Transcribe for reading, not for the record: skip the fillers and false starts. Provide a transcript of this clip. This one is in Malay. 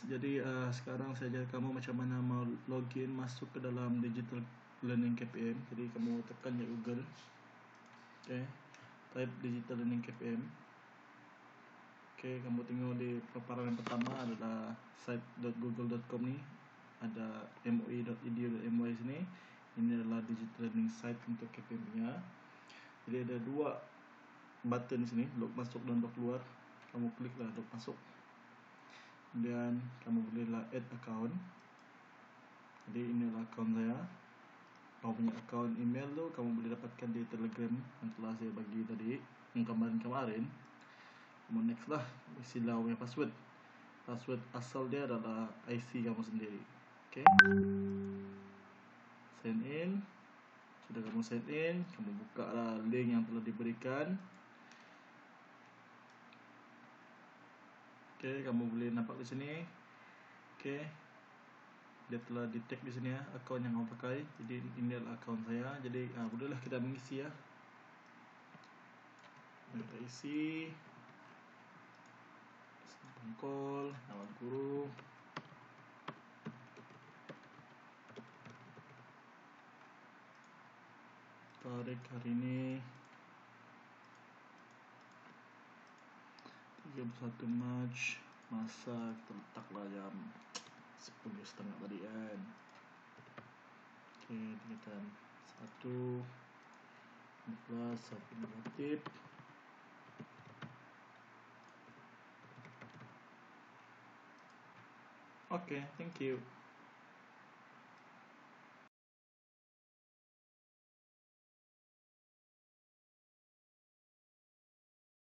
guys, jadi sekarang saya ajar kamu macam mana mau login masuk ke dalam digital learning KPM. Jadi kamu tekan je Google, okay, type digital learning KPM. Okay, kamu tengok di paparan yang pertama adalah site.google.com ni, ada moi.edu.my sini. Ini adalah digital learning site untuk KPM punya. Jadi ada dua button di sini, log masuk dan log keluar. Kamu kliklah log masuk. Kemudian kamu bolehlah add account. Jadi inilah account saya. Kamu punya account email tu kamu boleh dapatkan di Telegram yang telah saya bagi tadi, yang kemarin. Kamu next lah, isilah punya password. Password asal dia adalah IC kamu sendiri. Okay, sign in. Sudah kamu sign in, kamu buka lah link yang telah diberikan. Okay, kamu boleh nampak di sini. Okay, dia telah di tag di sini ya, akaun yang kamu pakai. Jadi ini adalah akaun saya. Jadi bolehlah kita mengisi ya. Kita isi call, nama guru, tarik hari ini 31 Mac, masa kita letaklah jam 10.30 tadi kan. Oke, tekan 1 plus 1 negatif. Oke, thank you.